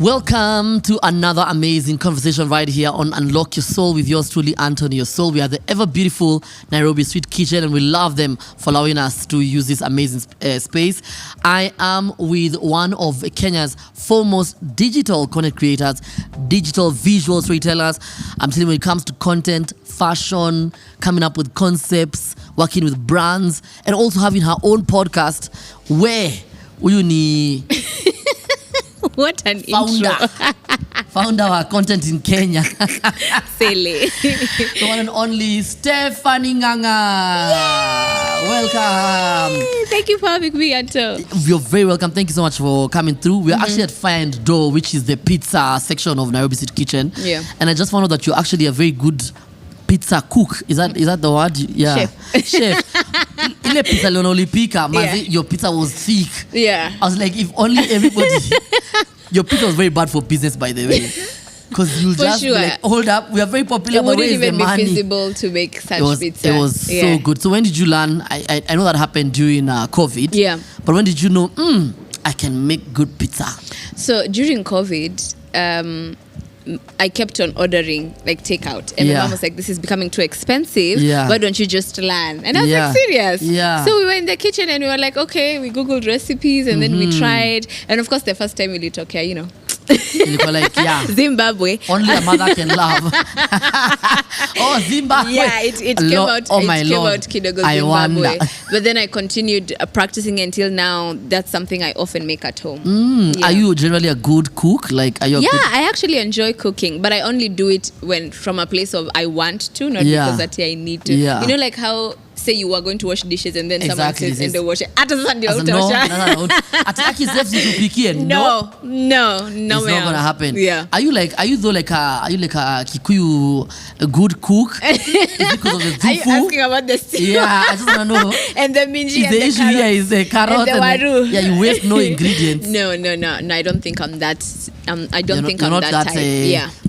Welcome to another amazing conversation right here on Unlock Your Soul with yours truly, Anthony Your Soul. We are the ever beautiful Nairobi Street Kitchen, and we love them for allowing us to use this amazing space. I am with one of Kenya's foremost digital content creators, digital visual storytellers. I'm telling you, when it comes to content, fashion, coming up with concepts, working with brands, and also having her own podcast where you need what an founder founder our content in Kenya. Silly. The one and only Stephanie Nganga. Yay! Welcome. Thank you for having me, Anto. You're very welcome. Thank you so much for coming through. We're actually at Find Dough, which is the pizza section of Nairobi City Kitchen. Yeah. And I just found out that you're actually a very good pizza cook. Is that the word? Yeah. Chef. Ile pizza ulipika, your pizza was thick. Yeah. I was like, if only everybody. Your pizza was very bad for business, by the way. Because you just sure. be like, hold up, we are very popular, It but where wouldn't is the even be money? feasible to make such pizza. It was so good. So when did you learn? I know that happened during COVID. Yeah. But when did you know, I can make good pizza? So during COVID, I kept on ordering like takeout, and my mom was like, "This is becoming too expensive. Why don't you just learn?" And I was like, "Serious?" Yeah. So we were in the kitchen and we were like, "Okay," we googled recipes and then we tried. And of course, the first time we lit, Like, Zimbabwe. Only a mother can love. Oh, Zimbabwe. Yeah, it came out. Oh, it my came Lord. out Kidogo I Zimbabwe. wonder. But then I continued practicing until now. That's something I often make at home. Are you generally a good cook? Like, are you? I actually enjoy cooking, but I only do it when from a place of I want to, not because that I need to. Yeah. You know, like how say you are going to wash dishes and then someone says in the washer, no, it's not gonna happen. Yeah. Are you like a Kikuyu a good cook? Is it because of the Are you zufu? asking about the stew? Yeah, I just wanna know. And the minji and The the issue carrot. here is the carrot And the waru. you waste no ingredients. No, I don't think I'm that. I don't think I'm that type.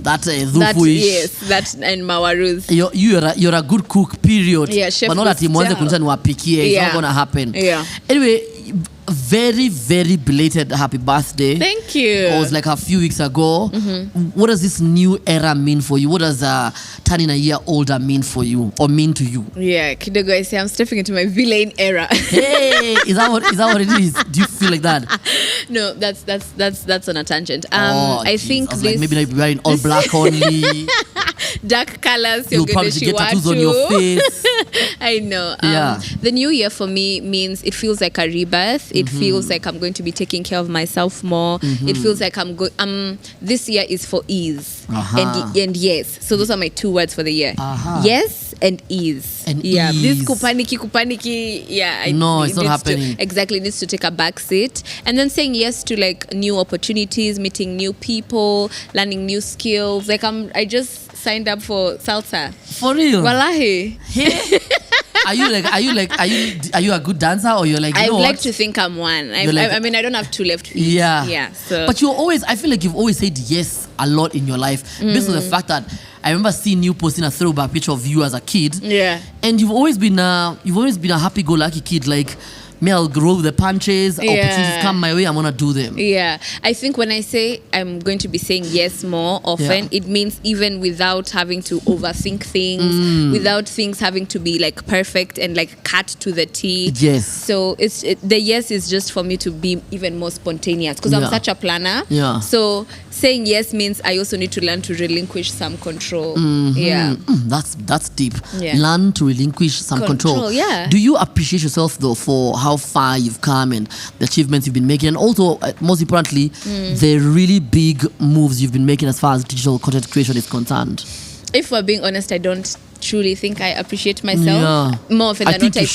That That zufu-ish. yes, that and mawarus. You're a good cook, period. Yeah, chef but not that mwanze kunza niwapikie. It's not gonna happen. Yeah. Anyway, very, very belated happy birthday. Thank you. It was like a few weeks ago. What does this new era mean for you? What does turning a year older mean for you or mean to you? Yeah, Kidogo, I say I'm stepping into my villain era. Hey, is that what it is? Do you feel like that? No, that's on a tangent. I think this like maybe like wearing all black only. Dark colors. You'll probably get tattoos on your face. I know. Yeah. The new year for me means it feels like a rebirth. It feels like I'm going to be taking care of myself more. It feels like this year is for ease and yes. So those are my two words for the year. Yes and ease. And ease. This kupaniki. Yeah. It's not happening. Exactly, needs to take a back seat. And then saying yes to like new opportunities, meeting new people, learning new skills. Like I just signed up for salsa. For real? Wallahi. Hey. Are you a good dancer, or you're like, I like to think I'm one. I mean, I don't have two left feet. Yeah. So. But I feel like you've always said yes a lot in your life, based on the fact that I remember seeing you posting a throwback picture of you as a kid. Yeah. And you've always been a happy-go-lucky kid. Like, me, I'll grow with the punches. Opportunities come my way, I'm gonna do them. Yeah, I think when I say I'm going to be saying yes more often, it means even without having to overthink things, without things having to be like perfect and like cut to the T. Yes. So the yes is just for me to be even more spontaneous because I'm such a planner. Yeah. So saying yes means I also need to learn to relinquish some control. Yeah. That's deep. Yeah. Learn to relinquish some control. Yeah. Do you appreciate yourself though for how far you've come and the achievements you've been making, and also most importantly the really big moves you've been making as far as digital content creation is concerned? If we're being honest, I don't truly think I appreciate myself. More often than not, I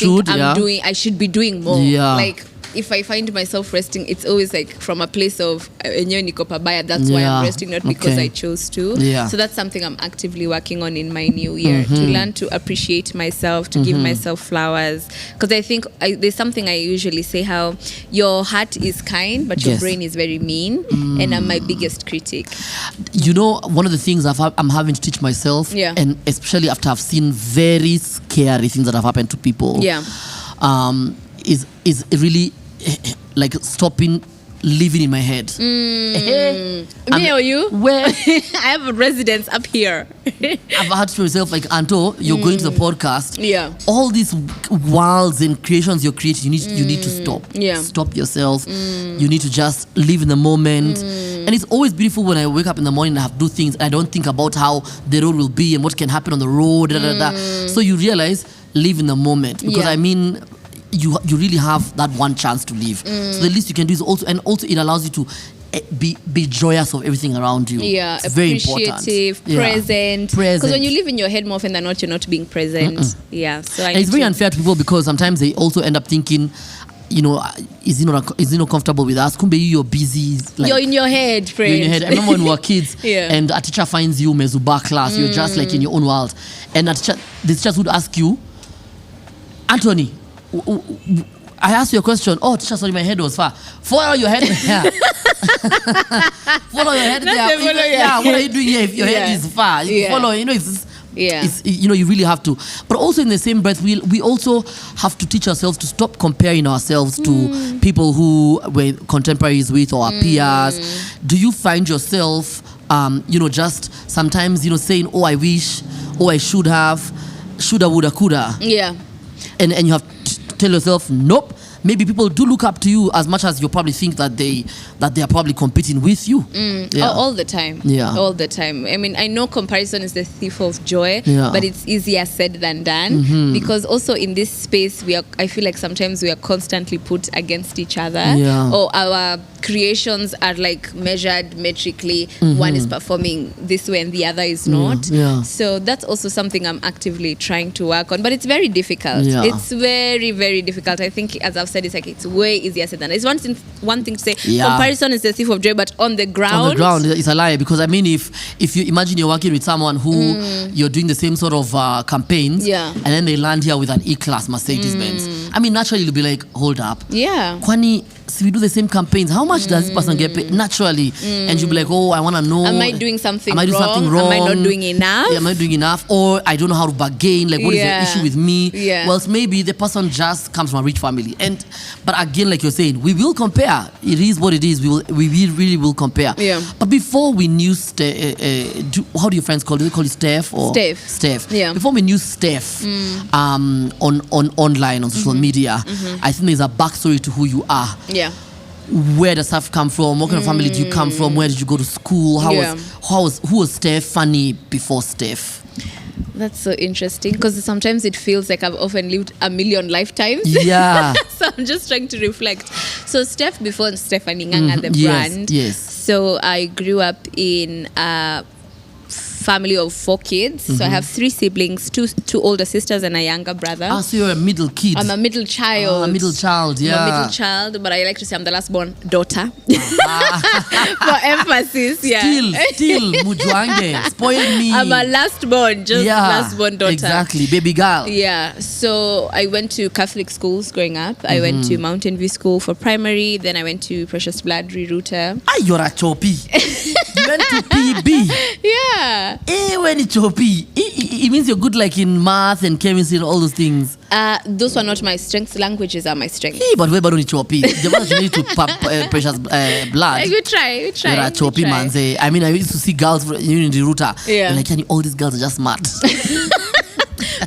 think I should be doing more. Like if I find myself resting, it's always like from a place of that's why I'm resting, not because I chose to. So that's something I'm actively working on in my new year, to learn to appreciate myself, to give myself flowers. Because I think there's something I usually say, how your heart is kind but your brain is very mean, and I'm my biggest critic. You know, one of the things I'm having to teach myself, and especially after I've seen very scary things that have happened to people, is really like stopping living in my head. Me or you? Where I have a residence up here. I've had to myself, like, Anto, you're going to the podcast. Yeah. All these worlds and creations you're creating, you need to stop. Yeah. Stop yourself. You need to just live in the moment. And it's always beautiful when I wake up in the morning and I have to do things. I don't think about how the road will be and what can happen on the road. So you realize, live in the moment. Because I mean, you really have that one chance to live. So the least you can do is also it allows you to be joyous of everything around you. Yeah, it's very important. Appreciative, present. Because when you live in your head more often than not, you're not being present. Yeah, so it's very unfair to people because sometimes they also end up thinking, you know, is he not comfortable with us? Kumbe you're busy. Like, you're in your head, friend. You're in your head. I remember when we were kids and a teacher finds you mezuba class, you're just like in your own world. And the teachers would ask you, Anthony, I asked you a question. Oh, teacher, sorry, my head was far. Follow your head there. Follow your head there. What are you doing here if your head is far? Follow, you know, you really have to. But also in the same breath, we also have to teach ourselves to stop comparing ourselves to people who we're contemporaries with or our peers. Do you find yourself, just sometimes, saying, oh, I wish, oh, I should have, shoulda, woulda, coulda. Yeah. And you have to tell yourself, nope. Maybe people do look up to you as much as you probably think that they are probably competing with you. All the time. Yeah. All the time. I mean, I know comparison is the thief of joy, but it's easier said than done. Because also in this space, I feel like sometimes we are constantly put against each other. Yeah. Or our creations are like measured metrically. One is performing this way and the other is not. Yeah. So that's also something I'm actively trying to work on. But it's very difficult. Yeah. It's very, very difficult. I think, as I've said, it's way easier said than done. It's one thing to say comparison is the thief of joy, but on the ground it's a lie. Because I mean, if you imagine you're working with someone who you're doing the same sort of campaigns, and then they land here with an E-Class Mercedes Benz, I mean, naturally you'll be like, hold up, Kwani, we do the same campaigns, how much does this person get paid? Naturally. And you'll be like, oh, I want to know, am I doing something wrong? Am I not doing enough? Am I doing enough? Or I don't know how to bargain, like what is the issue with me? Well, maybe the person just comes from a rich family. But again, like you're saying, we will compare. It is what it is. We really will compare. But before we knew how do your friends call it? Do they call you Steph or Steph? Before we knew Steph on online, on social media, I think there's a backstory to who you are. Where does stuff come from? What kind of family do you come from? Where did you go to school? Who was Steph Fanny before Steph? That's so interesting because sometimes it feels like I've often lived a million lifetimes. Yeah. So I'm just trying to reflect. So Steph before Stephanie Nganga, the brand. Yes. So I grew up in a family of 4 kids. So I have 3 siblings, two older sisters and a younger brother. So you're a middle kid. I'm a middle child. A middle child, yeah. I'm a middle child, but I like to say I'm the last born daughter. For emphasis, Still, Mujwange, spoiled me. I'm a last born daughter. Exactly, baby girl. Yeah, so I went to Catholic schools growing up. I went to Mountain View School for primary, then I went to Precious Blood Rerouter. You're a choppy. You went to PB. Yeah. When it's choppy, it means you're good like in math and chemistry and all those things. Those were not my strengths. Languages are my strengths. But we're about choppy. You need to pump Precious Blood. We try. You're a choppy man. I mean, I used to see girls in the router. And like, all these girls are just smart.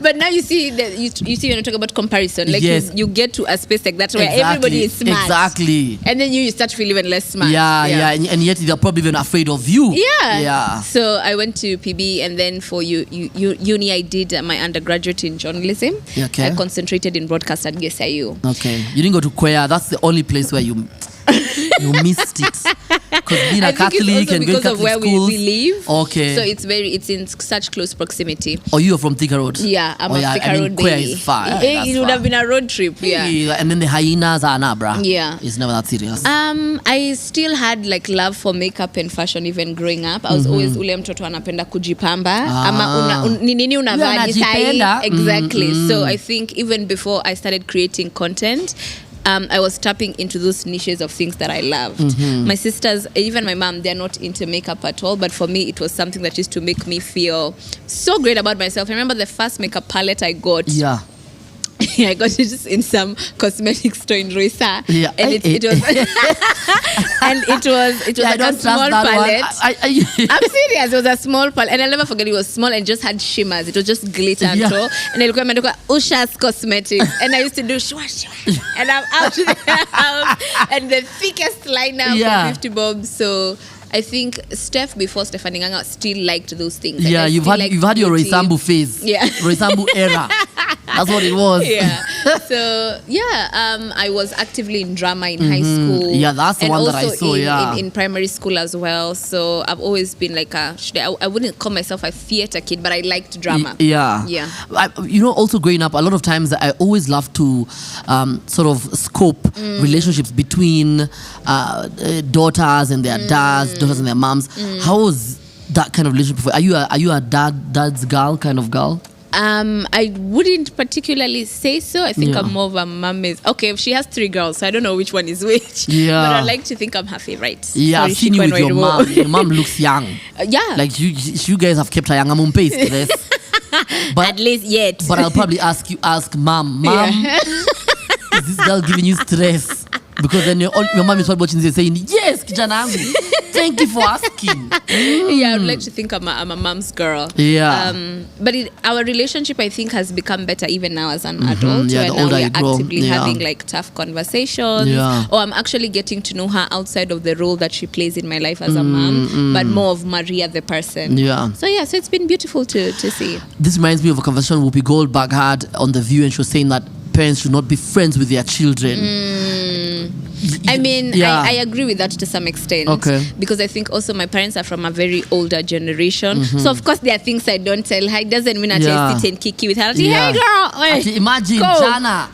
But now you see when I talk about comparison, like you get to a space like that where everybody is smart. Exactly. And then you start to feel even less smart. Yeah. And yet they're probably even afraid of you. Yeah. So I went to PB, and then for uni I did my undergraduate in journalism. Okay. I concentrated in broadcast at GSIU. Okay. You didn't go to Kwea. That's the only place where you missed it. Because being a Catholic and going to Catholic where schools, we live. Okay. So it's in such close proximity. Oh, you're from Thika Road? Yeah, I'm a Thika Road Kwea baby. is far. It would have been a road trip. Yeah. And then the hyenas are nabra. Yeah. It's never that serious. I still had like love for makeup and fashion even growing up. I was always ule mtoto anapenda kujipamba. Ama nini unavaa sai. Exactly. So I think even before I started creating content, I was tapping into those niches of things that I loved. My sisters, even my mom, they're not into makeup at all. But for me, it was something that used to make me feel so great about myself. I remember the first makeup palette I got. Yeah. I got it in some cosmetic store in Roisa. Yeah. And it was and it was like a small palette. I'm serious. It was a small palette, and I'll never forget. It was small and just had shimmers. It was just glitter and all. And I looked at Usha's Cosmetics, and I used to do shwa shwa, and I'm out to the house and the thickest lineup for 50 bob. So I think Steph before Stephanie Nganga still liked those things. Yeah, you've had your Roisambu phase. Yeah. Roisambu era. That's what it was. Yeah. So I was actively in drama in high school. Yeah, that's the one that I saw. In primary school as well. So I've always been like I wouldn't call myself a theater kid, but I liked drama. Yeah. Also growing up, a lot of times I always love to sort of scope relationships between daughters and their dads, daughters and their moms. How was that kind of relationship? Are you a dad's girl kind of girl? I wouldn't particularly say so. I think I'm more of a mommy's. Okay, she has 3 girls, so I don't know which one is which. Yeah. But I like to think I'm her favorite. Yeah, I've seen you with your mom. Your mom looks young. Yeah. Like you guys have kept her young. I'm on pace to this. But at least yet. But I'll probably ask mom, is this girl giving you stress? Because then your mom is probably watching this saying, yes, kijana angu. Thank you for asking. Yeah, I'd like to think I'm a mom's girl. Yeah. But our relationship, I think, has become better even now as an adult. Yeah, where now we're grow. actively having like tough conversations. Yeah. Or I'm actually getting to know her outside of the role that she plays in my life as a mom, but more of Maria the person. Yeah. So it's been beautiful to see. This reminds me of a conversation Whoopi Goldberg had on The View, and she was saying that parents should not be friends with their children. I mean, I agree with that to some extent. Okay. Because I think also my parents are from a very older generation. So, of course, there are things I don't tell her. It doesn't mean that I sit and kiki with her. Hey, girl. Imagine, go. Jana.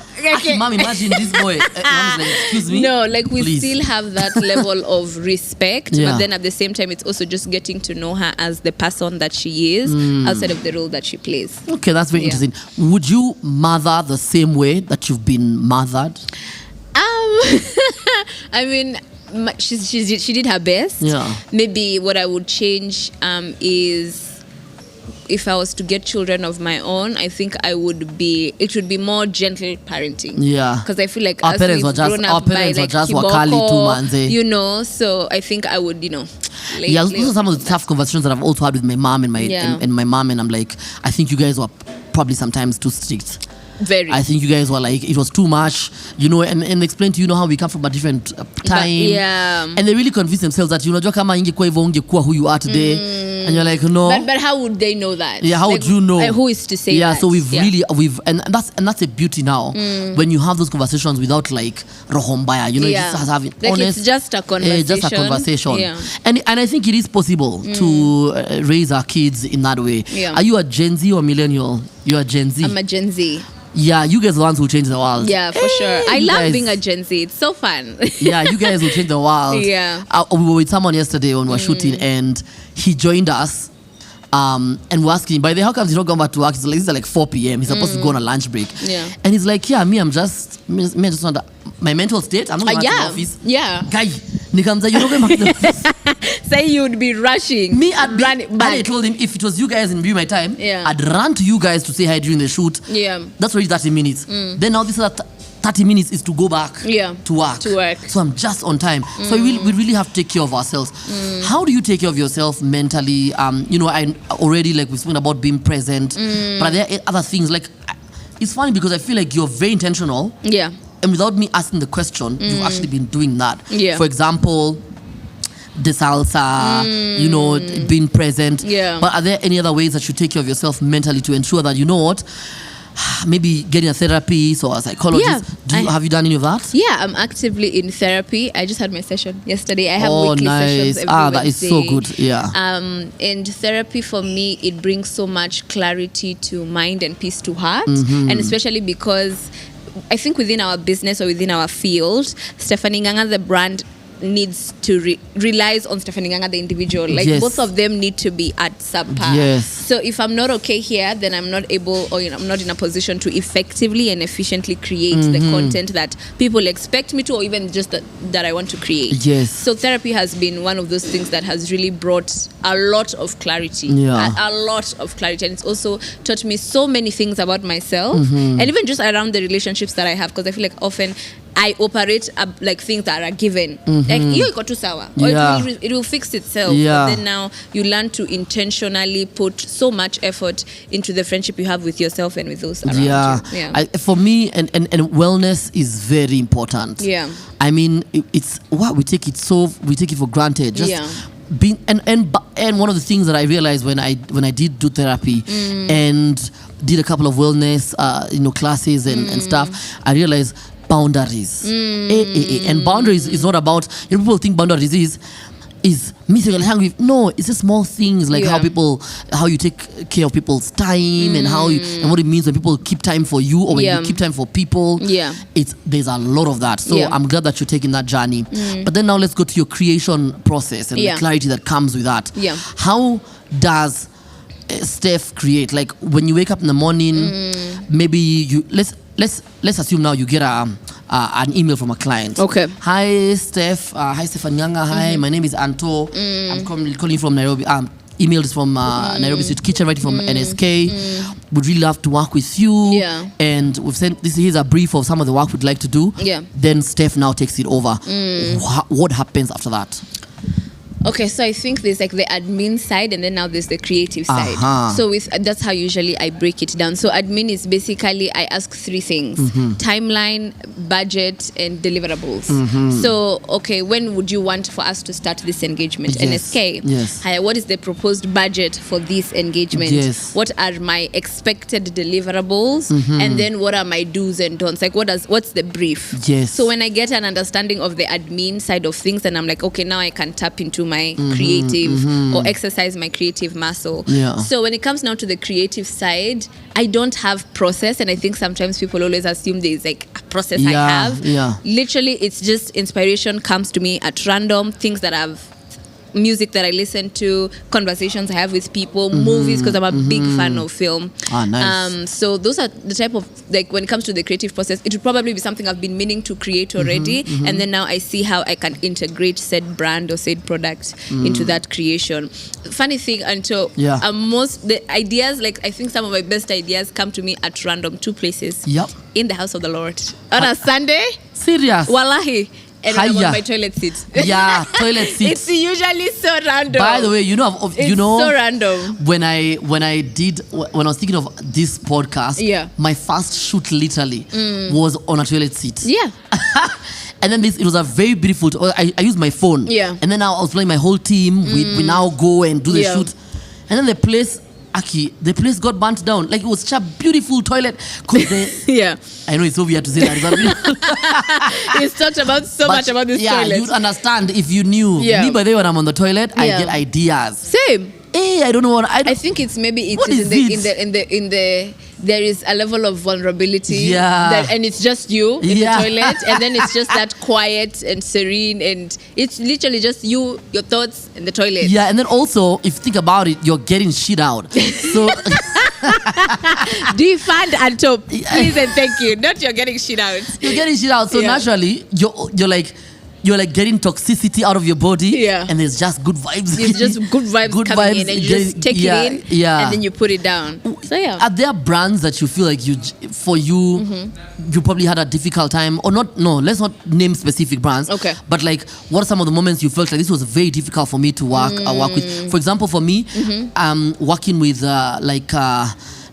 Mom, imagine this boy. Mom is like, excuse me. No, like we Please. still have that level of respect. But then at the same time, it's also just getting to know her as the person that she is outside of the role that she plays. Okay, that's very interesting. Would you mother the same way that you've been mothered? I mean, she did her best. Yeah. Maybe what I would change is if I was to get children of my own, I think it would be more gentle parenting. Yeah. Because I feel like our parents were just wakali too, manze. You know, so I think I would, those are some of the tough conversations that I've also had with my mom and my mom, and I'm like, I think you guys were probably sometimes too strict. Very. I think you guys were like, it was too much, and explain to how we come from a different time. And they really convince themselves that kama ingekuwa hivyo ungekuwa who you are today. And you're like, no. But how would they know that? Yeah, how would you know? Who is to say that? Yeah, so we've and that's a beauty now when you have those conversations without like rohombaya, just having like honest. It's just a conversation. Just a conversation. Yeah. And I think it is possible to raise our kids in that way. Yeah. Are you a Gen Z or millennial? You're a Gen Z. I'm a Gen Z. Yeah, you guys are the ones who change the world. Yeah, for sure. I love being a Gen Z. It's so fun. Yeah, you guys will change the world. Yeah. We were with someone yesterday when we were shooting, and he joined us. And we're asking, by the way, how come he's not going back to work? It's like, this is like 4 p.m. He's supposed to go on a lunch break. Yeah. And he's like, yeah, I'm just on my mental state. I'm not going back to the office. Yeah. Guy, Nikamza, you're not going back to the office. Say you would be rushing. Me, I'd run back. I told him, if it was you guys and be my time, I'd run to you guys to say hi during the shoot. Yeah. That's already 30 minutes. Then now this is 30 minutes is to go back to work. So I'm just on time. So we really have to take care of ourselves. How do you take care of yourself mentally? I already, like, we've spoken about being present. But are there other things? Like, it's funny because I feel like you're very intentional. Yeah. And without me asking the question, you've actually been doing that. Yeah. For example, the salsa, being present. Yeah. But are there any other ways that you take care of yourself mentally to ensure that, maybe getting a therapist or a psychologist? Have you done any of that? Yeah, I'm actively in therapy. I just had my session yesterday. I have weekly sessions every Wednesday. That is so good. Yeah. And therapy for me, it brings so much clarity to mind and peace to heart. And especially because I think within our business or within our field, Stephanie Nganga, the brand, needs to relies on Stephanie Nganga, the individual. Like both of them need to be at subpar. Yes. So if I'm not okay here, then I'm not able, or I'm not in a position to effectively and efficiently create the content that people expect me to, or even just that I want to create. Yes. So therapy has been one of those things that has really brought a lot of clarity. A lot of clarity. And it's also taught me so many things about myself, and even just around the relationships that I have, because I feel like often I operate like things that are given. Like you got to sawa, or it will fix itself. But then now you learn to intentionally put so much effort into the friendship you have with yourself and with those around you. For me, and wellness is very important. I mean, it's what we take it for granted. Just being and one of the things that I realized when I did do therapy and did a couple of wellness classes and stuff, I realized boundaries. And boundaries is not about, people think boundaries is me saying hungry. No, it's just small things like how you take care of people's time and and what it means when people keep time for you, or when you keep time for people. There's a lot of that. So I'm glad that you're taking that journey. But then now let's go to your creation process and the clarity that comes with that. How does Steph create? Like when you wake up in the morning, maybe you let's assume now you get an email from a client. Okay. Hi Steph. Hi Stefan Nganga. Hi, my name is Anto. I'm calling from Nairobi. Email is from Nairobi Street Kitchen, writing from NSK. Would really love to work with you. And we've sent here's a brief of some of the work we'd like to do. Then Steph now takes it over. What happens after that? Okay, so I think there's like the admin side, and then now there's the creative side. So that's how usually I break it down. So admin is basically I ask three things: timeline, budget, and deliverables. So okay, when would you want for us to start this engagement? NSK. Hi, what is the proposed budget for this engagement? What are my expected deliverables? And then what are my do's and don'ts? Like what's the brief? So when I get an understanding of the admin side of things, and I'm like, okay, now I can tap into my creative or exercise my creative muscle. So when it comes now to the creative side, I don't have process, and I think sometimes people always assume there's like a process I have. Literally, it's just inspiration comes to me at random, things that I've music that I listen to, conversations I have with people, movies, because I'm a big fan of film. Nice. So those are the type of, like when it comes to the creative process, it would probably be something I've been meaning to create already, and then now I see how I can integrate said brand or said product into that creation. Funny thing, until most the ideas, like I think some of my best ideas come to me at random, two places. In the house of the Lord on a Sunday. Serious? Wallahi. And when I'm on my toilet seat. Toilet seat. It's usually so random. By the way, it's so random. When I was thinking of this podcast, my first shoot literally was on a toilet seat. And then it was a very beautiful. I used my phone. And then now I was playing my whole team. We now go and do the shoot. And then the place got burnt down. Like it was such a beautiful toilet. I know it's so weird to say that. He's talked about much about this toilet. You'd understand if you knew. Me, by the way, when I'm on the toilet, I get ideas. Same. I don't know what I think it's maybe in the there is a level of vulnerability and it's just you in the toilet, and then it's just that quiet and serene, and it's literally just you, your thoughts, and the toilet. And then also if you think about it, you're getting shit out. So defund and top, please and thank you. Not you're getting shit out. You're getting shit out. So naturally you're like getting toxicity out of your body, and there's just good vibes. It's just good vibes coming in, and you just take it in, and then you put it down. So are there brands that you feel like you probably had a difficult time, or not? No, let's not name specific brands. Okay. But like, what are some of the moments you felt like this was very difficult for me to work with? For example, for me, working with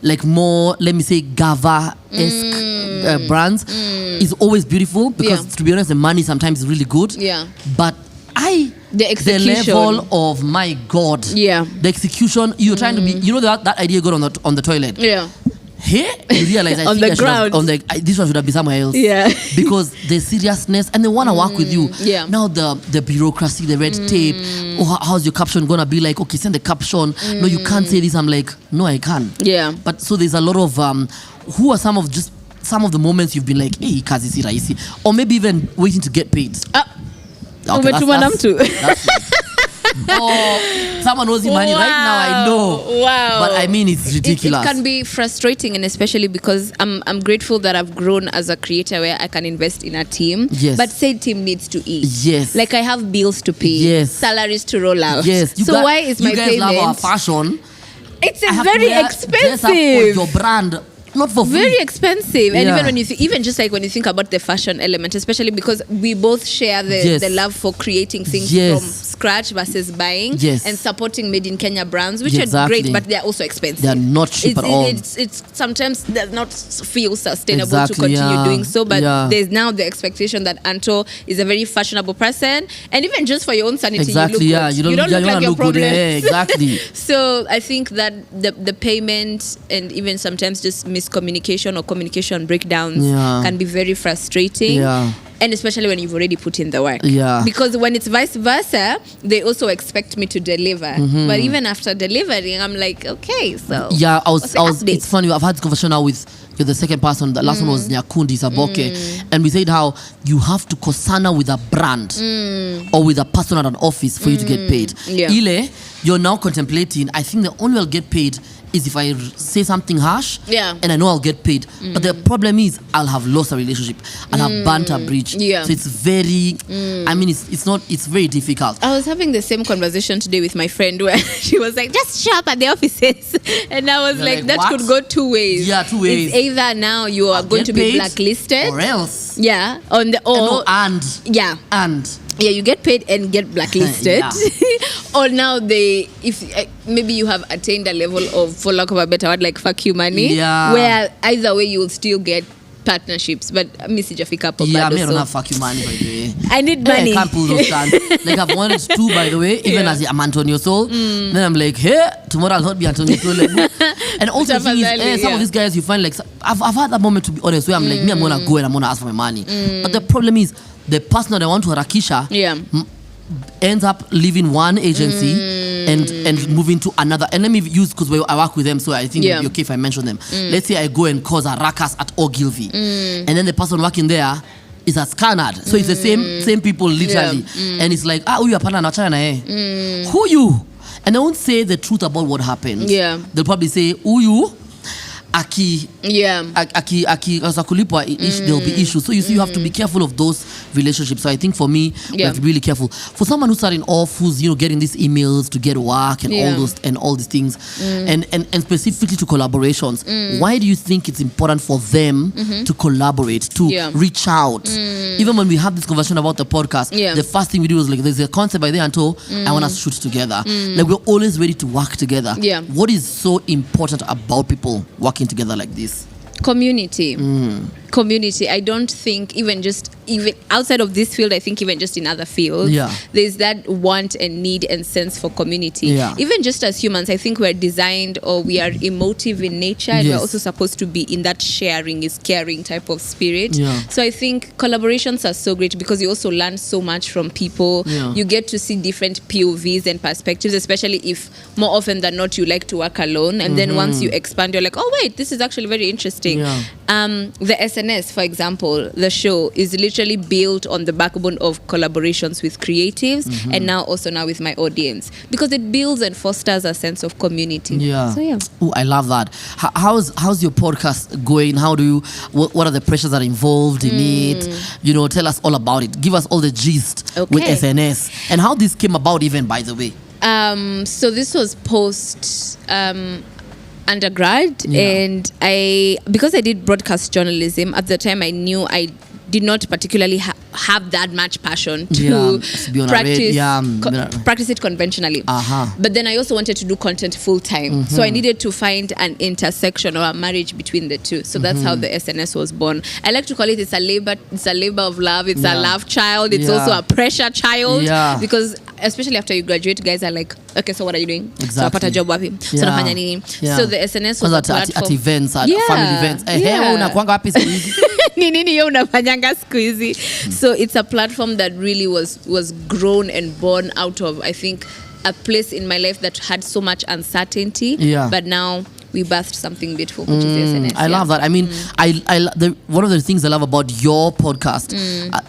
like more, let me say, Gava-esque brands is always beautiful, because to be honest, the money sometimes is really good. But the level of, my God, the execution, you're trying to be, that idea you got on the toilet. Here, you realize I think this one should have been somewhere else. Because the seriousness, and they want to work with you. Now the bureaucracy, the red tape. How's your caption gonna be? Like, okay, send the caption. No, you can't say this. I'm like, no, I can. But so there's a lot of who are some of the moments you've been like, hey, kazi si rahisi, or maybe even waiting to get paid. Okay, someone knows him money right now, I know. Wow. But I mean, it's ridiculous. It can be frustrating, and especially because I'm grateful that I've grown as a creator where I can invest in a team. Yes. But said team needs to eat. Yes. Like I have bills to pay. Yes. Salaries to roll out. Yes. Why is my payment? You guys love our fashion. It's very expensive. Your brand. Not for free. Very expensive. And even when you even just like when you think about the fashion element, especially because we both share the love for creating things from scratch versus buying and supporting made in Kenya brands, which are great, but they're also expensive. They're not cheap at all. It's sometimes does not feel sustainable to continue doing so, but there's now the expectation that Anto is a very fashionable person, and even just for your own sanity, you look good. You don't look like your problems. Exactly. So I think that the payment and even sometimes just miscommunication or communication breakdowns can be very frustrating. And especially when you've already put in the work. Because when it's vice versa, they also expect me to deliver. But even after delivering, I'm like, okay, so it's funny. I've had this conversation now with the second person. The last one was Nyakundi Saboke, and we said how you have to kosana with a brand or with a person at an office for you to get paid. Ile, you're now contemplating. I think the only way I'll get paid is if I say something harsh and I know I'll get paid. But the problem is I'll have lost a relationship. I'll have burnt a bridge. So it's very, I mean, it's very difficult. I was having the same conversation today with my friend where she was like, just show up at the offices. And I was like, that what? Could go two ways. Yeah, two ways. It's either now you are going to be blacklisted. Or else. Yeah. On the, yeah, you get paid and get blacklisted. Or now maybe you have attained a level of, for lack of a better word, like fuck you money. Where either way you will still get partnerships. But me sijafika hapo bado. I don't have fuck you money, by the way. I need money. I can't pull those stunts. Like I've wanted to, by the way, even as I'm Antonio Soul. Then I'm like, hey, tomorrow I'll not be Antonio Soul. And also the thing is, some of these guys you find like, I've had that moment, to be honest, where I'm like, I'm gonna go and I'm gonna ask for my money. But the problem is, the person that I want to harakisha ends up leaving one agency and moving to another. And let me use, because I work with them, so I think it'll be okay if I mention them. Let's say I go and cause a ruckus at Ogilvy, and then the person working there is a scanned. So it's the same people literally. And it's like, who you are partner na China who you? And they won't say the truth about what happened. They'll probably say, who you? There'll be issues. So you see, you have to be careful of those relationships. So I think for me, we have to be really careful. For someone who's starting off, who's getting these emails to get work and all these things, and specifically to collaborations, why do you think it's important for them to collaborate, to reach out? Even when we have this conversation about the podcast, the first thing we do is like, there's a concept by there until I want us to shoot together. Like we're always ready to work together. What is so important about people working together like this? Community. I don't think even outside of this field, I think even just in other fields, there's that want and need and sense for community. Even just as humans, I think we're designed, or we are emotive in nature, and we're also supposed to be in that sharing is caring type of spirit. So I think collaborations are so great because you also learn so much from people. You get to see different POVs and perspectives, especially if more often than not you like to work alone, and then once you expand, you're like, oh wait, this is actually very interesting. The SNS, for example, the show is literally built on the backbone of collaborations with creatives, and now with my audience, because it builds and fosters a sense of community. Oh, I love that. How's your podcast going? What are the pressures that are involved in it? Tell us all about it. Give us all the gist with SNS and how this came about, even, by the way. So this was post undergrad, and because I did broadcast journalism at the time, I knew I did not particularly have that much passion to practice it conventionally. But then I also wanted to do content full time, so I needed to find an intersection or a marriage between the two. So that's how the SNS was born. I like to call it, it's a labor of love. It's a love child. It's also a pressure child, because especially after you graduate, guys are like, okay, so what are you doing? So apata job wapi? So nafanya nini? So the SNS was a platform at events, at family events. Unakuanga wapi siku hizi? Nini yo unafanyanga siku hizi? So it's a platform that really was grown and born out of, I think, a place in my life that had so much uncertainty, but now we birthed something beautiful, which is SNS. I love that. I mean, one of the things I love about your podcast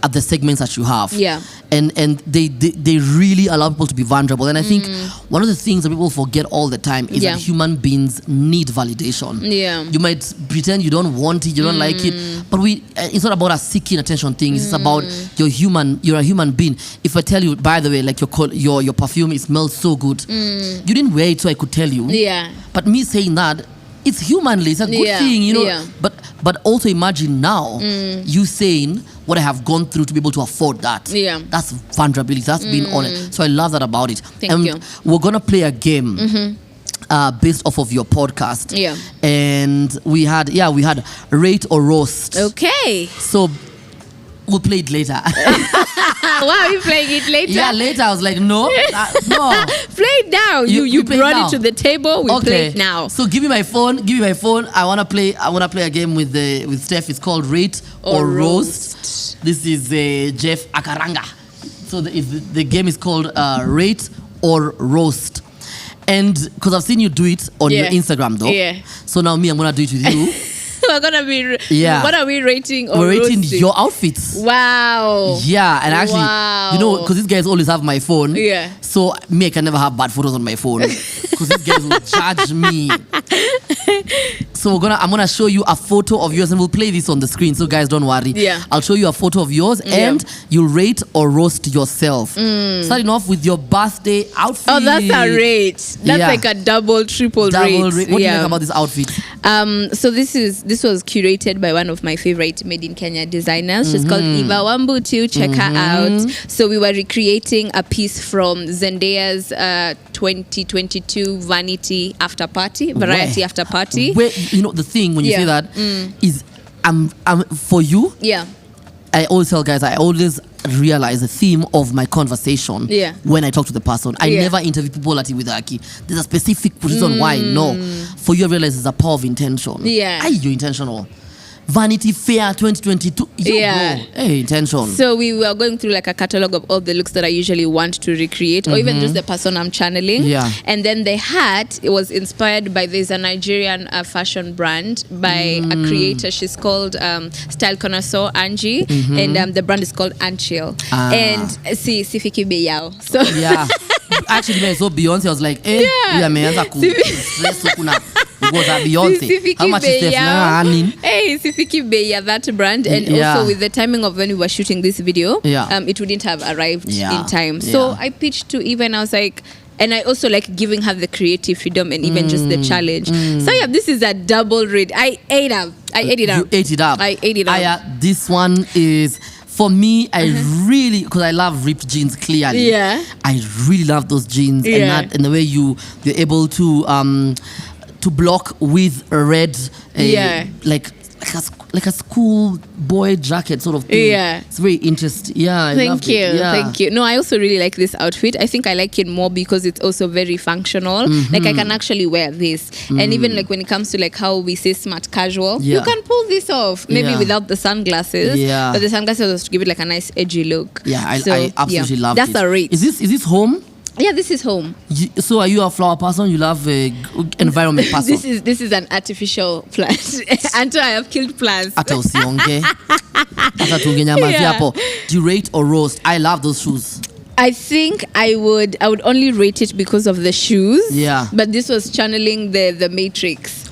are the segments that you have. Yeah. And they really allow people to be vulnerable. And I think one of the things that people forget all the time is that human beings need validation. Yeah. You might pretend you don't want it, you don't like it, but it's not about a seeking attention thing. It's about you're a human being. If I tell you, by the way, like your perfume, it smells so good, you didn't wear it so I could tell you. Yeah. But me saying that, it's humanly, it's a good thing, you know. Yeah. But also imagine now you saying what I have gone through to be able to afford that. Yeah. That's vulnerability. That's being honest. So I love that about it. Thank you. We're gonna play a game based off of your podcast. Yeah. And we had rate or roast. Okay. So we'll play it later. Wow, you playing it later? Yeah, later. I was like, no. No. Play it now. You brought it to the table. We play it now. So give me my phone. I wanna play a game with Steph. It's called Rate or Roast. This is Jeff Akaranga. So the game is called Rate or Roast. And because I've seen you do it on your Instagram though. Yeah. So now I'm gonna do it with you. We're gonna be. What are we rating? We're rating your outfits. Wow. Yeah, and actually, you know, because these guys always have my phone. Yeah. So me, I can never have bad photos on my phone because these guys will judge me. So I'm gonna show you a photo of yours, and we'll play this on the screen. So guys, don't worry. Yeah. I'll show you a photo of yours, and you'll rate or roast yourself. Starting off with your birthday outfit. Oh, that's a rate. That's like a double, triple rate. What do you think about this outfit? So this was curated by one of my favorite made in Kenya designers. She's called Eva Wambutu. Check her out. So we were recreating a piece from Zendaya's 2022 Variety After Party. Where, you know, the thing when you say that is, for you. Yeah. I always tell guys, I always realize the theme of my conversation when I talk to the person. I never interview people at Iwidaki. There's a specific reason why. No. For you, I realize there's a power of intention. Yeah. You're intentional. Vanity Fair 2022. Hey, intention. So we were going through like a catalog of all the looks that I usually want to recreate, or even just the person I'm channeling. Yeah. And then the hat, it was inspired by, there's a Nigerian fashion brand by a creator. She's called Style Connoisseur Angie, and the brand is called Anchill. And Sifiki Beyao. So yeah. Actually, when I saw Beyonce, I was like, Beyonce. How much is Steph? Hey, Sifiki Beya, that brand. And also with the timing of when we were shooting this video, it wouldn't have arrived in time. So I pitched to Eva and I was like, and I also like giving her the creative freedom and even just the challenge. So yeah, this is a double read. I ate it up. You ate it up. I ate it up. This one is... For me, I really, because I love ripped jeans clearly. Yeah. I really love those jeans and the way you're able to block with a red, like a school boy jacket sort of thing. Yeah. It's very interesting. Yeah. Thank you. No, I also really like this outfit. I think I like it more because it's also very functional. Like I can actually wear this. And even like when it comes to like how we say smart casual, you can pull this off. Maybe without the sunglasses. Yeah. But the sunglasses was to give it like a nice edgy look. Yeah, I absolutely love it. That's a rate. Is this home? Yeah, this is home. So are you a flower person? You love environment person? This is an artificial plant. Until I have killed plants. Do you rate or roast? I love those shoes. I think I would only rate it because of the shoes. Yeah. But this was channeling the Matrix.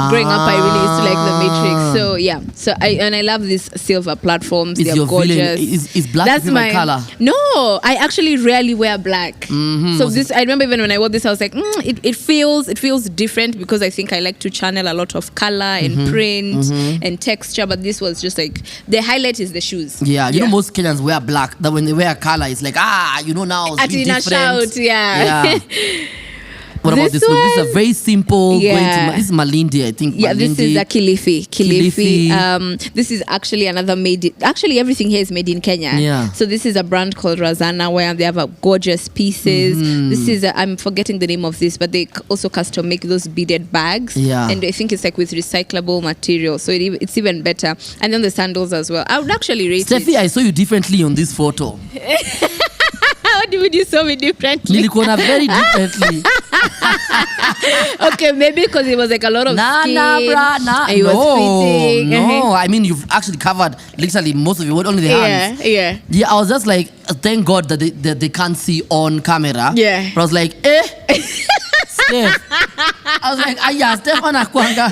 Growing up, I really used to like the Matrix. So yeah. So I love these silver platforms. They're gorgeous. Is black my color? No, I actually rarely wear black. So this, I remember even when I wore this, I was like, it feels different because I think I like to channel a lot of color and print and texture. But this was just like the highlight is the shoes. Yeah, you know most Kenyans wear black. That when they wear color, it's like now it's different. Shout, yeah. What about this look? This is a very simple. This is Malindi, I think. Yeah, this is a Kilifi. This is actually another actually everything here is made in Kenya. Yeah. So this is a brand called Razana where they have gorgeous pieces. This is I'm forgetting the name of this, but they also custom make those beaded bags. Yeah. And I think it's like with recyclable material, so it's even better. And then the sandals as well. I would actually rate Steffi, I saw you differently on this photo. How would you saw me differently? Nilikuona very differently. Okay, maybe because it was like a lot of skin. Nah. It was fitting. No. I mean, you've actually covered literally most of it, only the hands. Yeah. I was just like, thank God that they can't see on camera. Yeah. But I was like, Steph. I was like, Stefan Akwanga.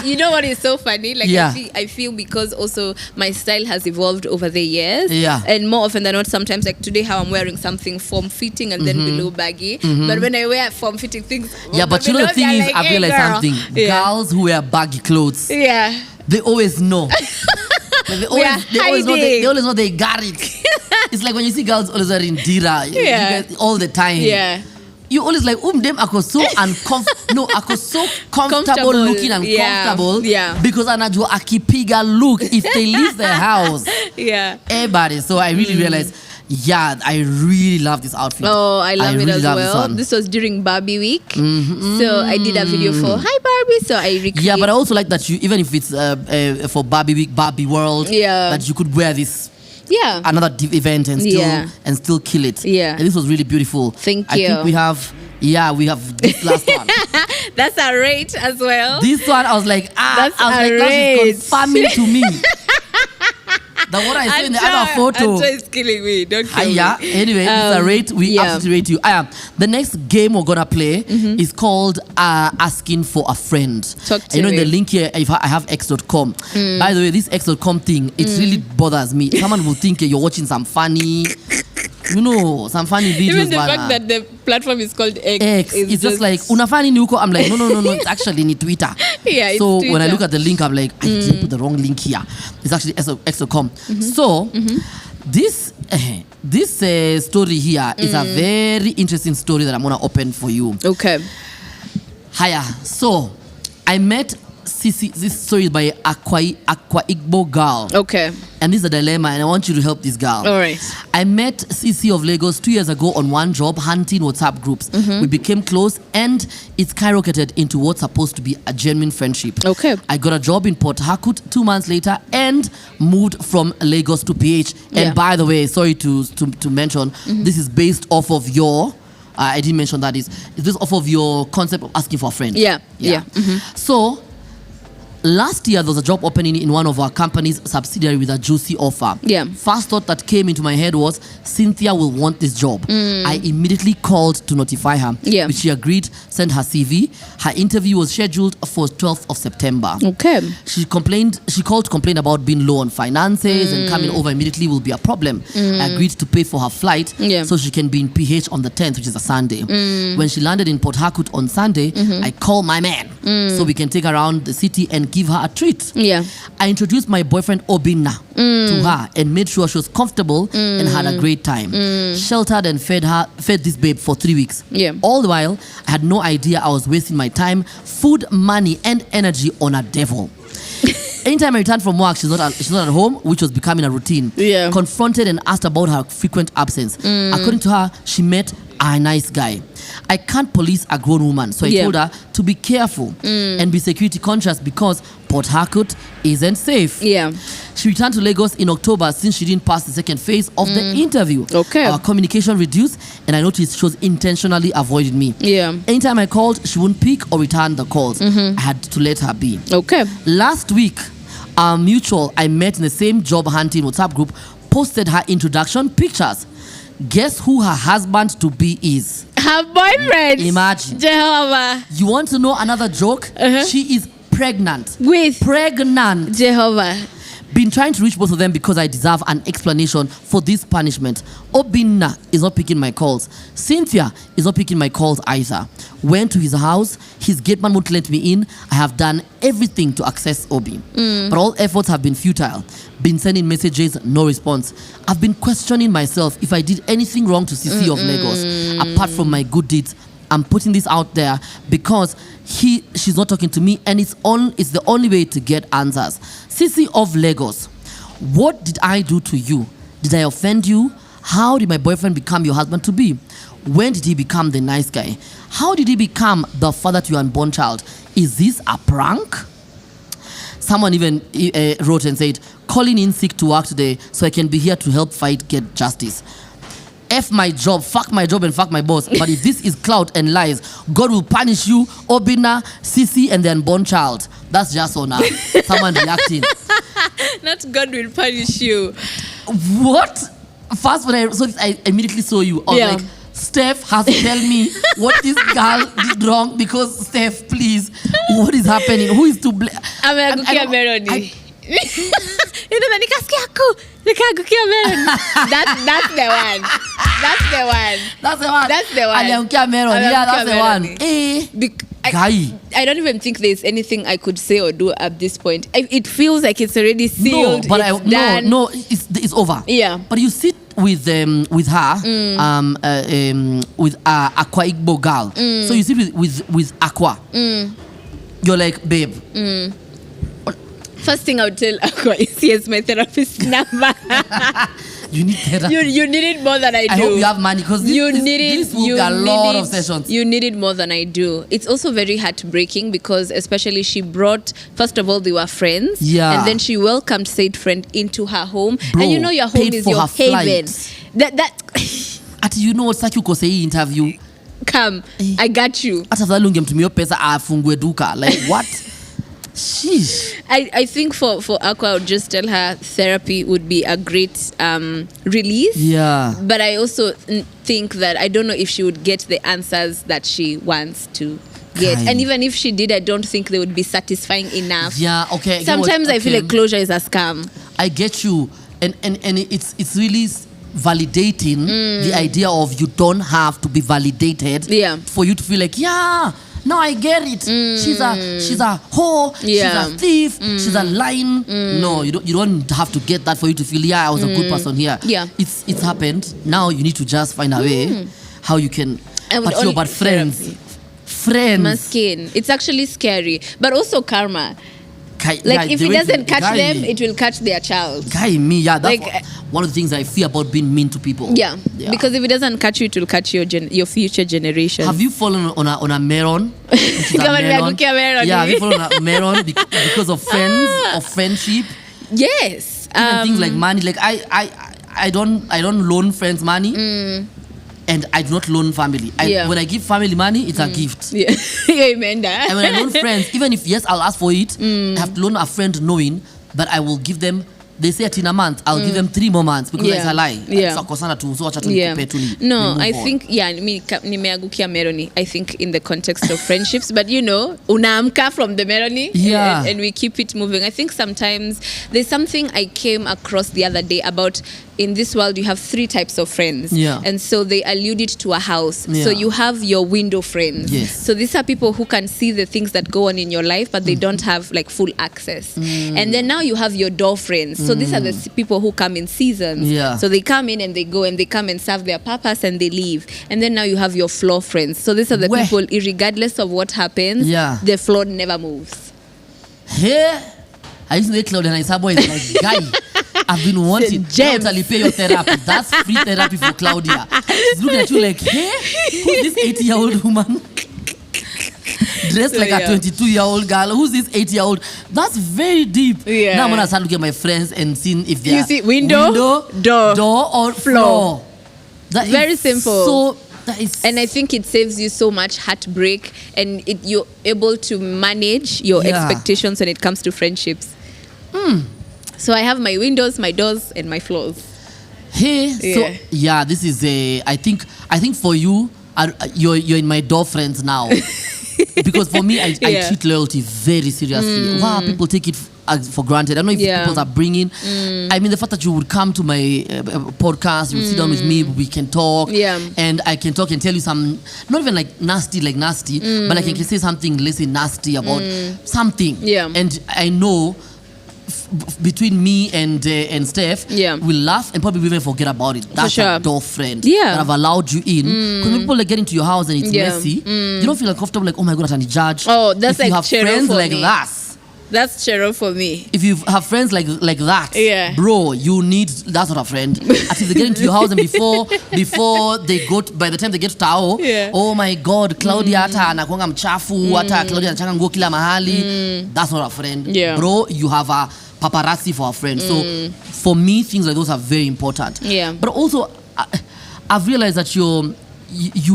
You know what is so funny? Like, I feel because also my style has evolved over the years. Yeah. And more often than not, sometimes like today, how I'm wearing something form-fitting and then below baggy. But when I wear form-fitting things, but you know the thing is, like, I realized something. Girls who wear baggy clothes, they always know. They always know they got it. It's like when you see girls always wearing dira, you guys, all the time. Yeah. You always like, them are so comfortable looking and comfortable. Yeah. Because anajua akipiga look if they leave their house. Yeah. Everybody. So I really realized, I really love this outfit. Oh, I love it as well. This was during Barbie week. So I did a video for Hi Barbie. So I recreated. Yeah, but I also like that you, even if it's for Barbie week, Barbie world, that you could wear this another event and still kill it. Yeah. And this was really beautiful. Thank you. I think we have this last one. That's a rate as well. This one I was like, that's confirming to me. That what I saw in the other photo. Anta is killing me. Don't kill me. Anyway, it's a rate. We absolutely rate you. The next game we're gonna play is called Asking for a Friend. Talk to me. In the link here, I have x.com. By the way, this x.com thing, it really bothers me. Someone will think you're watching some funny, some funny videos. Even the fact that the platform is called X. It's just like, unafani ni huko. I'm like, no, it's actually in Twitter. Yeah, so Twitter. When I look at the link, I'm like, I didn't put the wrong link here. It's actually x.com. So, this story here is a very interesting story that I'm going to open for you. Okay. Hiya. So, I met Sisi. This story is by Akwa Igbo girl. Okay. And this is a dilemma, and I want you to help this girl. All right. I met Sisi of Lagos 2 years ago on one job, hunting WhatsApp groups. We became close, and it skyrocketed into what's supposed to be a genuine friendship. Okay. I got a job in Port Harcourt 2 months later and moved from Lagos to PH. And by the way, sorry to mention, this is based off of your... I didn't mention that. It's based off of your concept of asking for a friend. Yeah. So... last year, there was a job opening in one of our company's subsidiary with a juicy offer. Yeah. First thought that came into my head was, Cynthia will want this job. I immediately called to notify her, which she agreed, sent her CV. Her interview was scheduled for 12th of September. Okay. She called to complain about being low on finances and coming over immediately will be a problem. I agreed to pay for her flight so she can be in PH on the 10th, which is a Sunday. When she landed in Port Harcourt on Sunday, I called my man so we can take her around the city and give her a treat. Yeah. I introduced my boyfriend Obinna to her and made sure she was comfortable and had a great time. Sheltered and fed this babe for 3 weeks. Yeah. All the while, I had no idea I was wasting my time, food, money, and energy on a devil. Anytime I returned from work, she's not at home, which was becoming a routine. Yeah. Confronted and asked about her frequent absence. According to her, she met a nice guy. I can't police a grown woman, so I told her to be careful and be security conscious because Port Harcourt isn't safe. Yeah. She returned to Lagos in October since she didn't pass the second phase of the interview. Okay. Our communication reduced and I noticed she was intentionally avoiding me. Yeah. Anytime I called, she wouldn't pick or return the calls. I had to let her be. Okay. Last week, our mutual I met in the same job hunting WhatsApp group posted her introduction pictures. Guess who her husband-to-be is? Her boyfriend. Imagine. Jehovah. You want to know another joke? She is pregnant. Pregnant. Jehovah. Been trying to reach both of them because I deserve an explanation for this punishment. Obinna is not picking my calls. Cynthia is not picking my calls either. Went to his house. His gate man won't let me in. I have done everything to access Obi. But all efforts have been futile. Been sending messages, no response. I've been questioning myself if I did anything wrong to Sisi of Lagos. Apart from my good deeds, I'm putting this out there because she's not talking to me and it's the only way to get answers. Sisi of Lagos, what did I do to you? Did I offend you? How did my boyfriend become your husband-to-be? When did he become the nice guy? How did he become the father to your unborn child? Is this a prank? Someone even wrote and said, calling in sick to work today so I can be here to help fight, get justice. F my job, fuck my job and fuck my boss. But if this is clout and lies, God will punish you, Obina, Sisi, and the unborn child. That's just on someone reacting. Not God will punish you. What? First when I saw this, I immediately saw you. I was like, Steph has to tell me what this girl did wrong, because Steph, please, what is happening? Who is to blame? Ameangukia Melody. That's the one. Aliangukia Melody. Yeah, that's the one. I don't even think there's anything I could say or do at this point. It feels like it's already sealed. No, but it's over. Yeah. But you sit with her, with Aqua Igbo girl. So you sit with Aqua. You're like, babe. First thing I would tell Aqua is, here's my therapist number. You need therapy. You need it more than I do. I hope you have money, because this will get a lot of sessions. You need it more than I do. It's also very heartbreaking, because especially she brought, first of all, they were friends. Yeah. And then she welcomed said friend into her home. Bro, and you know your home is your haven. Ati you know saki ukose hii interview. Come, I got you. Ata afadhali ungemtumia pesa afungue duka. Like what? Sheesh. I think for Aqua, I would just tell her therapy would be a great release. Yeah. But I also think that I don't know if she would get the answers that she wants to get. And even if she did, I don't think they would be satisfying enough. Yeah, okay. Sometimes I feel like closure is a scam. I get you. And it's really validating the idea of you don't have to be validated for you to feel like, yeah, now I get it. She's a whore. She's a thief. She's a lying. No, you don't have to get that for you to feel, yeah, I was a good person here. Yeah, it's happened. Now you need to just find a way how you can. But friends, Maskin. It's actually scary, but also karma. Like if it doesn't catch them, it will catch their child. That's like, one of the things I fear about being mean to people. Yeah. Because if it doesn't catch you, it will catch your future generations. Have you fallen on a meron? Have you fallen on a meron because of friends or friendship? Yes. Even things like money. Like I don't loan friends money. And I do not loan family. When I give family money, it's a gift. Yeah. Amen. And when I loan friends, even if yes, I'll ask for it, I have to loan a friend knowing that I will give them. They say it in a month, I'll give them 3 more months, because it's a lie. No, I think nimeangukia Meroni. I think in the context of friendships, but unaamka from the Meroni, and we keep it moving. I think sometimes there's something I came across the other day about, in this world you have 3 types of friends, and so they alluded to a house. So you have your window friends. So these are people who can see the things that go on in your life, but they don't have like full access. And then now you have your door friends. So these are the people who come in seasons. So they come in and they go, and they come and serve their purpose and they leave. And then now you have your floor friends. So these are the people, regardless of what happens, the floor never moves. Hey, I used to say Claudia and Isabo is like, guy, I've been wanting. Totally pay your therapy. That's free therapy for Claudia. She's looking at you like, hey, who's this 80-year-old woman? Dressed like a 22-year-old girl. Who's this 80-year-old? That's very deep. Now I'm gonna start looking at my friends and seeing if they're window, door or floor. That very simple. So and I think it saves you so much heartbreak, and you're able to manage your expectations when it comes to friendships. So I have my windows, my doors, and my floors. Hey, this is I think for you, you're in my door friends now. Because for me, I treat loyalty very seriously. Wow, people take it for granted. I don't know if people are bringing. I mean, the fact that you would come to my podcast, you would sit down with me, we can talk, and I can talk and tell you some, not even like nasty, but I can say something less nasty about something. And I know between me and Steph, we'll laugh and probably even forget about it. That's a door friend that I've allowed you in. Because people like get into your house and it's messy, you don't feel uncomfortable, like, oh my God, I judge. Oh, that's if like you have friends like that. That's Cheryl for me. If you have friends like that, bro, you need that sort of friend. If they get into your house and before they go by the time they get to Tao, oh my God, Claudia hata anakuanga mchafu, hata Claudia anachanga nguo kila mahali. That's not a friend. Bro, you have a paparazzi for a friend. So for me, things like those are very important. But also, I've realized that you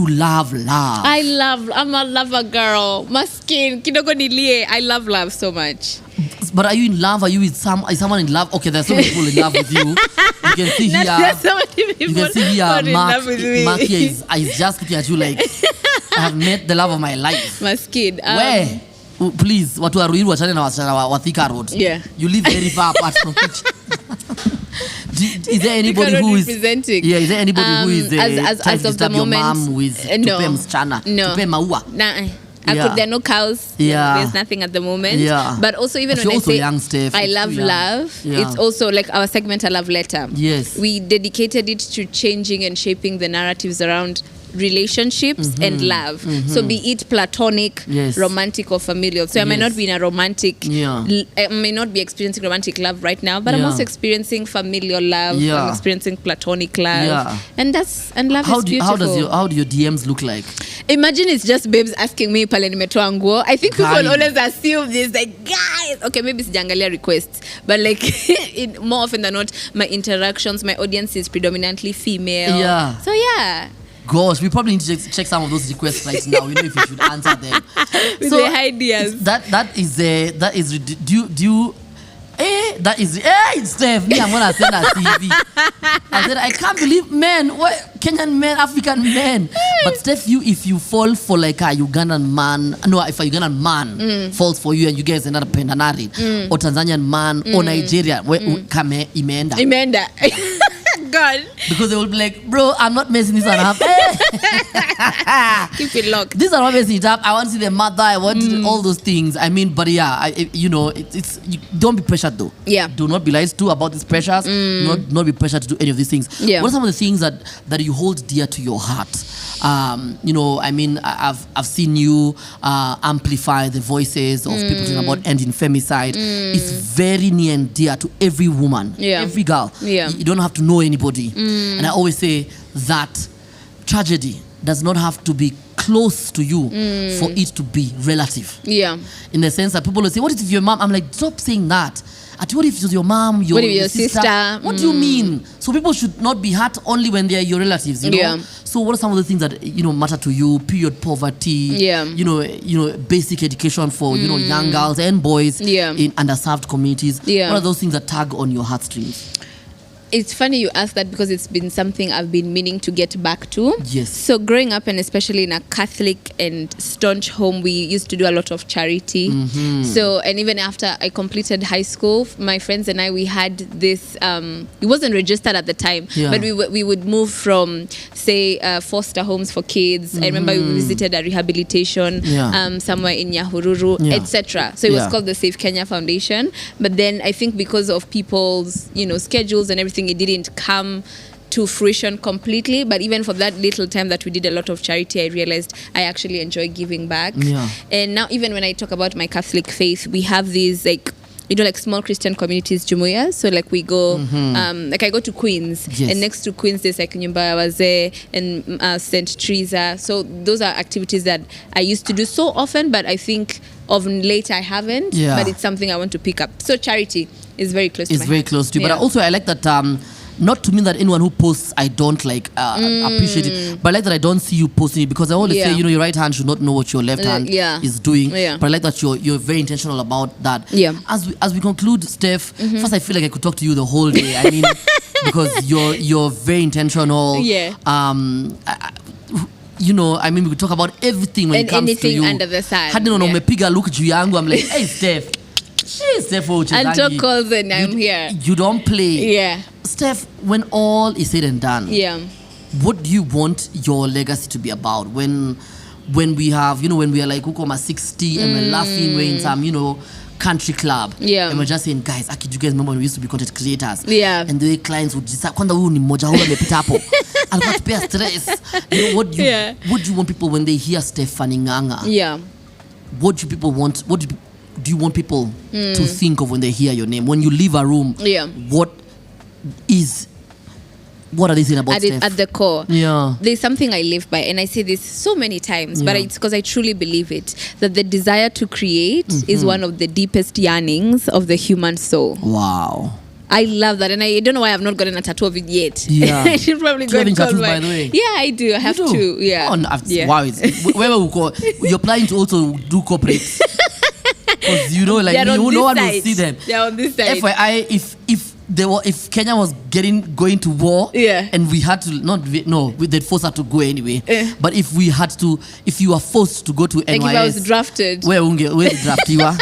love love. I'm a lover girl. Maskin, kidogo nilie. I love love so much. But are you in love? Are you with is someone in love? Okay, there's so many people in love with you. You can see here. There's so many people in love with me. Mark here is just looking at you like, I have met the love of my life. Maskin. Where? Please, watu wa Ruiru wachane na wasichana wa Thika Road. Yeah. You live very far apart from each. Is there anybody who is representing? Yeah, is there anybody who is as of the moment? Your mom with tupe msichana, tupe maua? Nah. There are no cows. Yeah. There's nothing at the moment. Yeah. But also even when I say young, Steph, I love love, it's also like our segment A Love Letter. Yes. We dedicated it to changing and shaping the narratives around relationships and love. So be it platonic, romantic or familial. So I may not be in a romantic, I may not be experiencing romantic love right now, but I'm also experiencing familial love. I'm experiencing platonic love. And love is beautiful. How do your DMs look like? Imagine it's just babes asking me pale nimetoa nguo. I think people always assume this, like, guys, okay, maybe sijaangalia requests, but like more often than not, my interactions, my audience is predominantly female. Yeah. So yeah. Gosh, we probably need to check some of those requests right now. You know, if you should answer them. With the ideas. That is Steph. Me, I'm gonna send a CV. I said I can't believe Kenyan men, African men. But Steph, if you fall for like a Ugandan man, if a Ugandan man falls for you and you guys end up married, or Tanzanian man or Nigeria, kame imeenda. God. Because they will be like, bro, I'm not messing this one up. Keep it locked. These are not messing it up. I want to see the mother. I want all those things. I mean, but yeah, don't be pressured though. Yeah. Do not be lied to about these pressures. Not be pressured to do any of these things. Yeah. What are some of the things that you hold dear to your heart? I mean, I've seen you amplify the voices of people talking about ending femicide. It's very near and dear to every woman, every girl. Yeah. You don't have to know anybody. And I always say that tragedy does not have to be close to you for it to be relative. Yeah. In the sense that people will say, what if your mom? I'm like, stop saying that. What if it was your mom, your sister? What do you mean? So people should not be hurt only when they are your relatives, you know? Yeah. So what are some of the things that, matter to you? Period poverty, basic education for, young girls and boys in underserved communities. Yeah. What are those things that tug on your heartstrings? It's funny you ask that because it's been something I've been meaning to get back to. Yes. So growing up, and especially in a Catholic and staunch home, we used to do a lot of charity. So, and even after I completed high school, my friends and I, we had this, it wasn't registered at the time, but we would move from, say, foster homes for kids. I remember we visited a rehabilitation somewhere in Nyahururu, etc. So it was called the Save Kenya Foundation. But then I think because of people's, schedules and everything, it didn't come to fruition completely. But even for that little time that we did a lot of charity, I realized I actually enjoy giving back. And now even when I talk about my Catholic faith, we have these like small Christian communities, Jumuiya. So like we go, like I go to Queens, and next to Queens there's like Nyumba ya Wazee and St. Teresa. So those are activities that I used to do so often, but I think of late I haven't. But it's something I want to pick up. So charity is very close to my heart. It's very close to you. But also I like that, not to mean that anyone who posts I don't appreciate it, but I like that I don't see you posting it, because I always say, your right hand should not know what your left hand is doing. But I like that you're very intentional about that. As we conclude, Steph, first I feel like I could talk to you the whole day. I mean, because you're very intentional. I mean, we could talk about everything when it comes to you. Anything under the sun. Umepiga look juu yangu. I'm like, hey Steph. And talk calls and I'm here. You don't play. Steph, when all is said and done, what do you want your legacy to be about? When we have, when we are like Ukoma 60 and we're laughing, we're in some, country club, and we're just saying, guys, do you guys remember when we used to be content creators? And the clients would just kwanda huyu ni mmoja huyu amepita hapo. Alikuwa tupea stress. What do you want people when they hear Stephanie Nganga? What do people want? What do you want people to think of when they hear your name? When you leave a room, what are they saying about Steph? At the core, there's something I live by, and I say this so many times, but it's because I truly believe it, that the desire to create is one of the deepest yearnings of the human soul. Wow. I love that, and I don't know why I've not gotten a tattoo of it yet. Yeah, I should probably go and call tattoos, by the way. Yeah, I do. I have to. Yeah. Wow, where we go? You're planning to also do corporate. Because you know, like no one will see them. They're on this side. FYI, if Kenya was going to war, and we had to they'd force her to go anyway. But if you were forced to go to NYS, like if I was drafted, where the draft you are?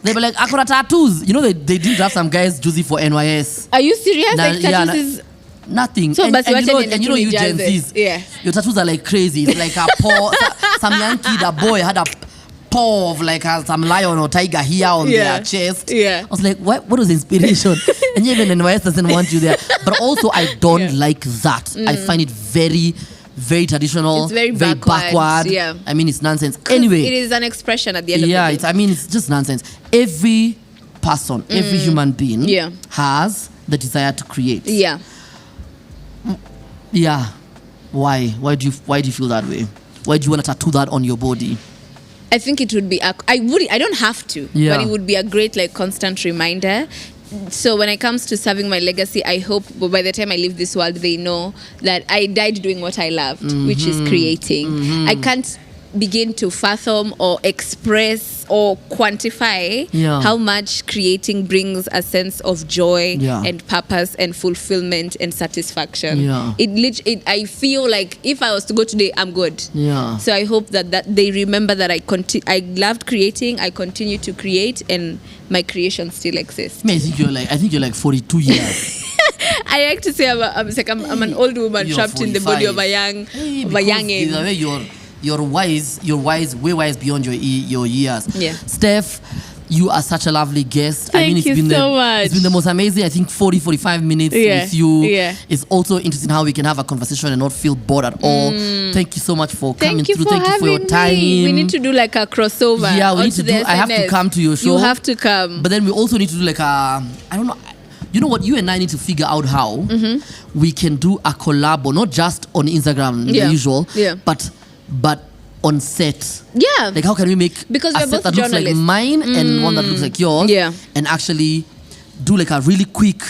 They were like, Akura tattoos. You know, they did draft some guys juicy for NYS. Are you serious? Like tattoos is nothing. So, and you know you Gen Zs, your tattoos are like crazy. It's like a paw. Some young kid, a boy had a paw of like some lion or tiger here on their chest. I was like, what was the inspiration? And even NYS doesn't want you there. But also, I don't like that. I find it very, very traditional. It's very backward. Yeah. I mean, it's nonsense. Anyway, it is an expression at the end of the day. It's just nonsense. Every person, every human being has the desire to create. Yeah. Why do you feel that way? Why do you want to tattoo that on your body? I think it would be I don't have to, but it would be a great like constant reminder. So when it comes to serving my legacy, I hope by the time I leave this world, they know that I died doing what I loved, which is creating. I can't begin to fathom or express or quantify how much creating brings a sense of joy and purpose and fulfillment and satisfaction. I feel like if I was to go today, I'm good. So I hope that they remember that I loved creating, I continue to create, and my creation still exists. I think you're like 42 years. I like to say I'm an old woman trapped 45. In the body of a young age. You're wise, way wise beyond your years. Steph, you are such a lovely guest. Thank you so much. It's been the most amazing, I think, 45 minutes with you. It's also interesting how we can have a conversation and not feel bored at all. Thank you so much for coming through. Thank you for your time. We need to do like a crossover. Yeah, we need to do. I have to come to your show. You have to come. But then we also need to do like I don't know. You know what? You and I need to figure out how we can do a collab, not just on Instagram, the usual, but on set. Like how can we make a set that looks like mine and one that looks like yours and actually do like a really quick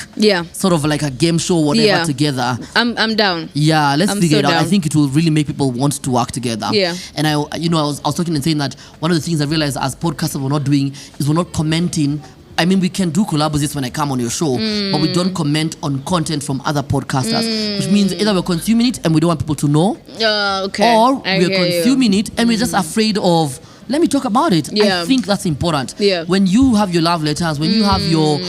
sort of like a game show or whatever together. I'm down. Let's figure it out. I think it will really make people want to work together. And I was talking and saying that one of the things I realized as podcasters we're not doing is we're not commenting. I mean, we can do collabs when I come on your show, but we don't comment on content from other podcasters, which means either we're consuming it and we don't want people to know, or we're consuming it and we're just afraid of, let me talk about it. I think that's important. When you have your love letters, when you have your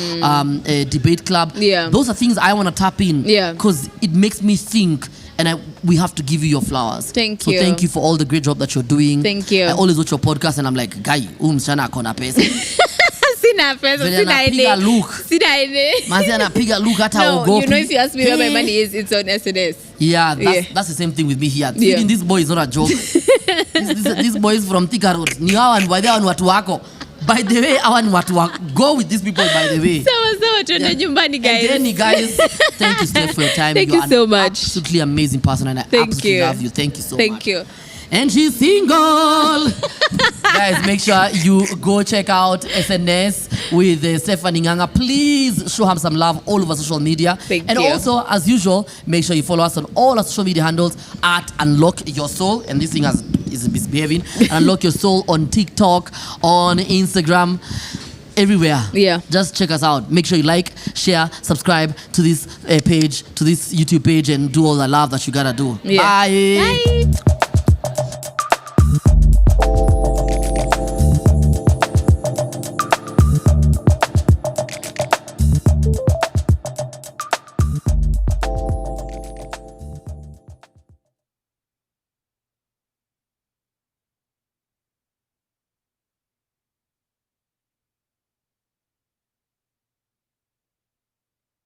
debate club, those are things I want to tap in because it makes me think. And we have to give you your flowers. Thank you. So thank you for all the great job that you're doing. Thank you. I always watch your podcast and I'm like, guy, msichana akona pesa. Sina look. Manzi anapiga look hata ugopi. You know, if you ask me where my money is, it's on SNS. That's the same thing with me here. Feeding this boy is not a joke. This boy is from Thika Road. Ni hawa ni watu wako. By the way, I want to go with these people, by the way. So, nyumbani, guys. And then, guys, thank you, Steph, for your time. Thank you so much. Absolutely amazing person, and I absolutely love you. Thank you so much. Thank you. And she's single. Guys, make sure you go check out SNS with Stephanie Nganga. Please show her some love all over social media. Thank you. Also, as usual, make sure you follow us on all our social media handles at Unlock Your Soul. And this thing is misbehaving. Unlock Your Soul on TikTok, on Instagram, everywhere. Just check us out. Make sure you like, share, subscribe to this page, to this YouTube page, and do all the love that you gotta do. Bye.